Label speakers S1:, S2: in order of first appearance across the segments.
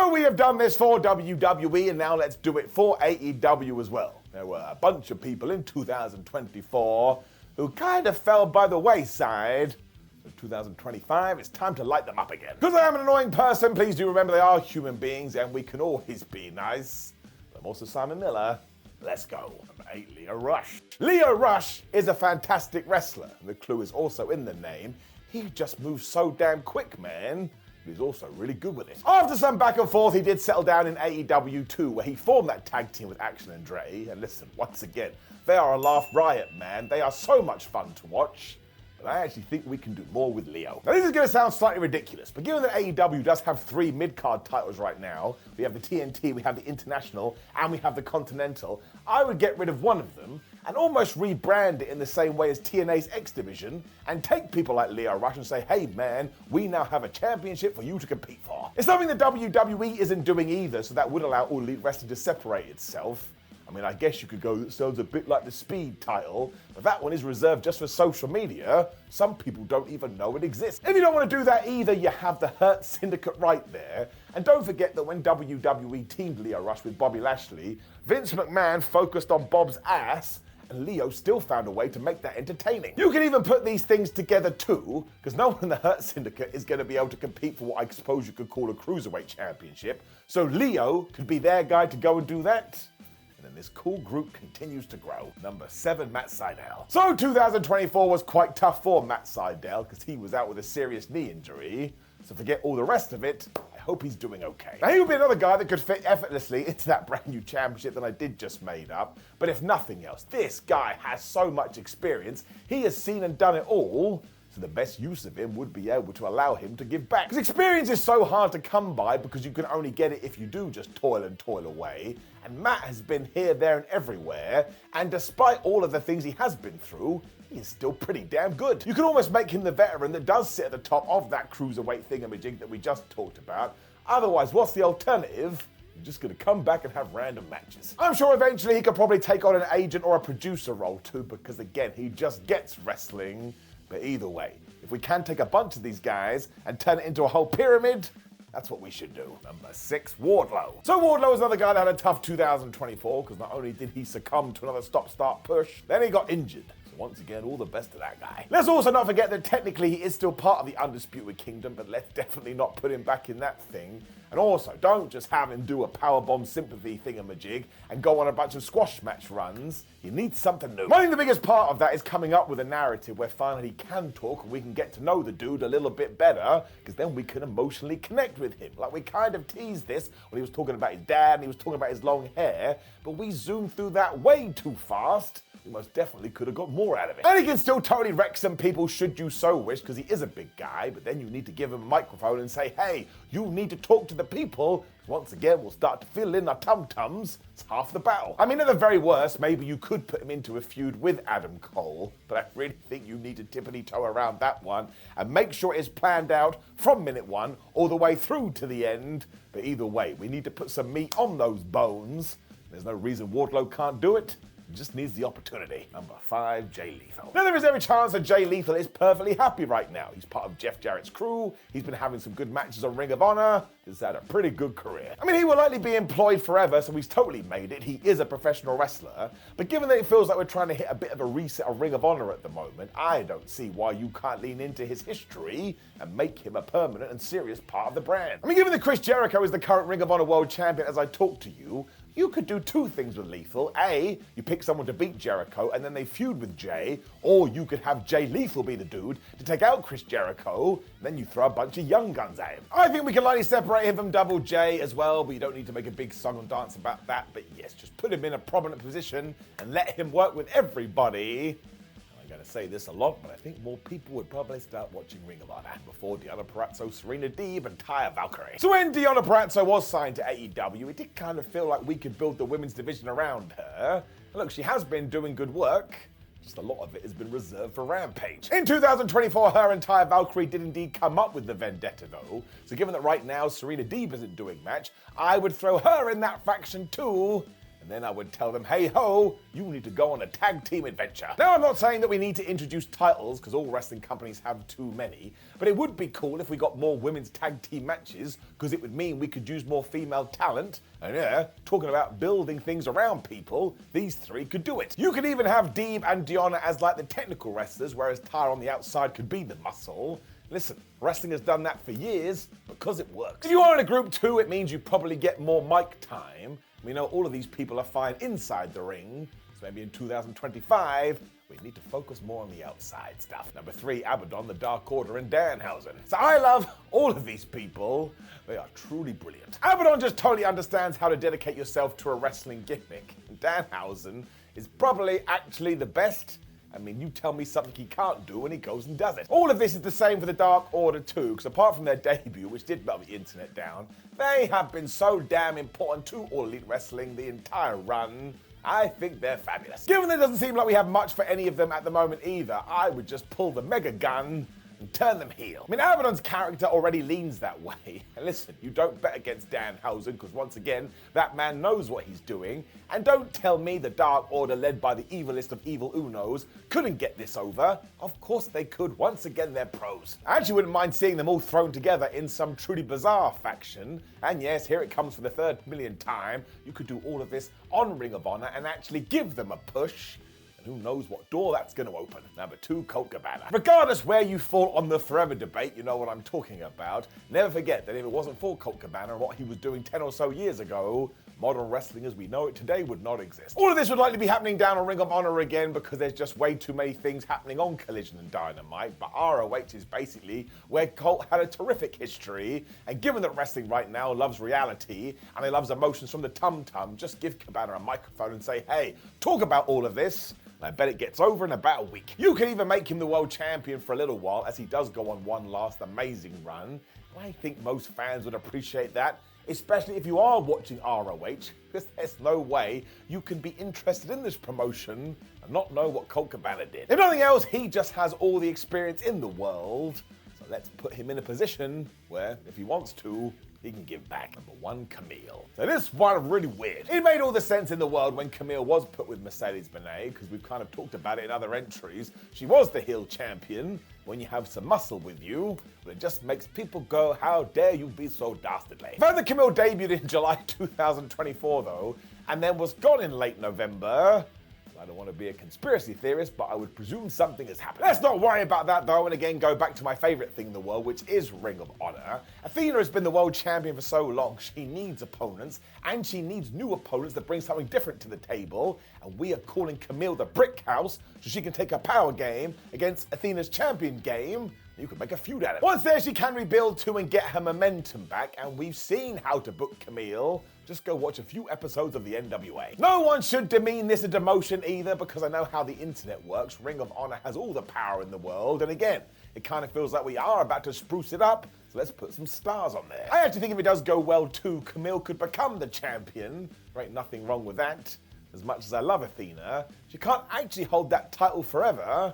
S1: So we have done this for WWE, and now let's do it for AEW as well. There were a bunch of people in 2024 who kind of fell by the wayside. In 2025, it's time to light them up again. Because I am an annoying person, please do remember they are human beings and we can always be nice. But I'm also Simon Miller. Let's go. Number 8, Lio Rush. Lio Rush is a fantastic wrestler. The clue is also in the name. He just moves so damn quick, man. He's also really good with it. After some back and forth, he did settle down in AEW 2, where he formed that tag team with Action and Dre. And listen, once again, they are a laugh riot, man. They are so much fun to watch. But I actually think we can do more with Lio. Now, this is going to sound slightly ridiculous, but given that AEW does have 3 mid-card titles right now, we have the TNT, we have the International, and we have the Continental, I would get rid of one of them and almost rebrand it in the same way as TNA's X Division and take people like Lio Rush and say, hey man, we now have a championship for you to compete for. It's something that WWE isn't doing either, so that would allow All Elite Wrestling to separate itself. I mean, I guess you could go, it sounds a bit like the Speed title, but that one is reserved just for social media. Some people don't even know it exists. If you don't want to do that either, you have the Hurt Syndicate right there. And don't forget that when WWE teamed Lio Rush with Bobby Lashley, Vince McMahon focused on Bob's ass, and Lio still found a way to make that entertaining. You can even put these things together too, because no one in the Hurt Syndicate is going to be able to compete for what I suppose you could call a Cruiserweight Championship. So Lio could be their guy to go and do that. And this cool group continues to grow. Number 7, Matt Sydal. So 2024 was quite tough for Matt Sydal because he was out with a serious knee injury. So forget all the rest of it, I hope he's doing okay. Now he would be another guy that could fit effortlessly into that brand new championship that I did just made up. But if nothing else, this guy has so much experience. He has seen and done it all. So the best use of him would be able to allow him to give back. Because experience is so hard to come by because you can only get it if you do just toil and toil away. And Matt has been here, there, and everywhere. And despite all of the things he has been through, he is still pretty damn good. You can almost make him the veteran that does sit at the top of that cruiserweight thingamajig that we just talked about. Otherwise, what's the alternative? You're just going to come back and have random matches. I'm sure eventually he could probably take on an agent or a producer role too, because again, he just gets wrestling. But either way, if we can take a bunch of these guys and turn it into a whole pyramid, that's what we should do. Number 6, Wardlow. So Wardlow is another guy that had a tough 2024 because not only did he succumb to another stop-start push, then he got injured. So once again, all the best to that guy. Let's also not forget that technically he is still part of the Undisputed Kingdom, but let's definitely not put him back in that thing. And also, don't just have him do a powerbomb sympathy thingamajig and go on a bunch of squash match runs. You need something new. I think the biggest part of that is coming up with a narrative where finally he can talk and we can get to know the dude a little bit better, because then we can emotionally connect with him. Like we kind of teased this when he was talking about his dad and he was talking about his long hair, but we zoomed through that way too fast. We most definitely could have got more out of it. And he can still totally wreck some people should you so wish, because he is a big guy, but then you need to give him a microphone and say, hey, you need to talk to the people. Once again, we'll start to fill in our tum-tums. It's half the battle. I mean, at the very worst, maybe you could put him into a feud with Adam Cole, but I really think you need to tippity-toe around that one and make sure it's planned out from minute 1 all the way through to the end. But either way, we need to put some meat on those bones. There's no reason Wardlow can't do it. He just needs the opportunity. Number 5, Jay Lethal. Now, there is every chance that Jay Lethal is perfectly happy right now. He's part of Jeff Jarrett's crew. He's been having some good matches on Ring of Honor. He's had a pretty good career. I mean, he will likely be employed forever, so he's totally made it. He is a professional wrestler. But given that it feels like we're trying to hit a bit of a reset of Ring of Honor at the moment, I don't see why you can't lean into his history and make him a permanent and serious part of the brand. I mean, given that Chris Jericho is the current Ring of Honor World Champion as I talk to you, you could do 2 things with Lethal. A, you pick someone to beat Jericho and then they feud with Jay, or you could have Jay Lethal be the dude to take out Chris Jericho, then you throw a bunch of young guns at him. I think we can likely separate him from Double J as well, but you don't need to make a big song and dance about that. But yes, just put him in a prominent position and let him work with everybody. I'm going to say this a lot, but I think more people would probably start watching Ring of Honor before Deonna Purrazzo, Serena Deeb, and Taya Valkyrie. So when Deonna Purrazzo was signed to AEW, it did kind of feel like we could build the women's division around her. And look, she has been doing good work. Just a lot of it has been reserved for Rampage. In 2024, her and Taya Valkyrie did indeed come up with the vendetta though. So given that right now Serena Deeb isn't doing much, I would throw her in that faction too. And then I would tell them, hey ho, you need to go on a tag team adventure. Now, I'm not saying that we need to introduce titles, because all wrestling companies have too many, but it would be cool if we got more women's tag team matches, because it would mean we could use more female talent. And yeah, talking about building things around people, these three could do it. You could even have Deeb and Deonna as like the technical wrestlers, whereas Tara on the outside could be the muscle. Listen, wrestling has done that for years because it works. If you are in a group 2, it means you probably get more mic time. We know all of these people are fine inside the ring, so maybe in 2025, we need to focus more on the outside stuff. Number 3, Abaddon, the Dark Order, and Danhausen. So I love all of these people. They are truly brilliant. Abaddon just totally understands how to dedicate yourself to a wrestling gimmick. Danhausen is probably actually the best. I mean, you tell me something he can't do and he goes and does it. All of this is the same for the Dark Order too, because apart from their debut, which did melt the internet down, they have been so damn important to All Elite Wrestling the entire run. I think they're fabulous. Given that it doesn't seem like we have much for any of them at the moment either, I would just pull the mega gun and turn them heel. I mean, Abaddon's character already leans that way. And listen, you don't bet against Danhausen, because once again, that man knows what he's doing. And don't tell me the Dark Order, led by the evilest of evil Unos, couldn't get this over. Of course they could. Once again, they're pros. I actually wouldn't mind seeing them all thrown together in some truly bizarre faction. And yes, here it comes for the 3rd millionth time. You could do all of this on Ring of Honor and actually give them a push. Who knows what door that's going to open. Number 2, Colt Cabana. Regardless where you fall on the forever debate, you know what I'm talking about. Never forget that if it wasn't for Colt Cabana and what he was doing 10 or so years ago, modern wrestling as we know it today would not exist. All of this would likely be happening down on Ring of Honor again, because there's just way too many things happening on Collision and Dynamite, but ROH is basically where Colt had a terrific history, and given that wrestling right now loves reality, and it loves emotions from the tum-tum, just give Cabana a microphone and say, hey, talk about all of this. I bet it gets over in about a week. You can even make him the world champion for a little while, as he does go on one last amazing run. I think most fans would appreciate that, especially if you are watching ROH, because there's no way you can be interested in this promotion and not know what Colt Cabana did. If nothing else, he just has all the experience in the world, so let's put him in a position where, if he wants to, he can give back. Number 1, Camille. So this one really weird. It made all the sense in the world when Camille was put with Mercedes Moné, because we've kind of talked about it in other entries. She was the heel champion. When you have some muscle with you, well, it just makes people go, how dare you be so dastardly. Further, Camille debuted in July 2024 though, and then was gone in late November. I don't want to be a conspiracy theorist, but I would presume something has happened. Let's not worry about that though, and again go back to my favorite thing in the world, which is Ring of Honor. Athena has been the world champion for so long, she needs opponents, and she needs new opponents that bring something different to the table, and we are calling Camille the Brick House so she can take a power game against Athena's champion game. You can make a feud out of it. Once there, she can rebuild too and get her momentum back, and we've seen how to book Camille. Just go watch a few episodes of the NWA. No one should demean this a demotion either, because I know how the internet works. Ring of Honor has all the power in the world, and again, it kind of feels like we are about to spruce it up, so let's put some stars on there. I actually think if it does go well too, Camille could become the champion. There ain't nothing wrong with that. As much as I love Athena, she can't actually hold that title forever.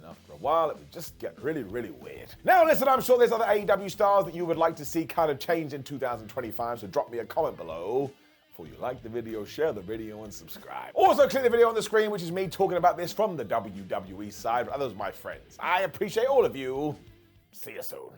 S1: After a while, it would just get really, really weird. Now listen, I'm sure there's other AEW stars that you would like to see kind of change in 2025, so drop me a comment below. Before you like the video, share the video, and subscribe. Also, click the video on the screen, which is me talking about this from the WWE side with others, my friends. I appreciate all of you. See you soon.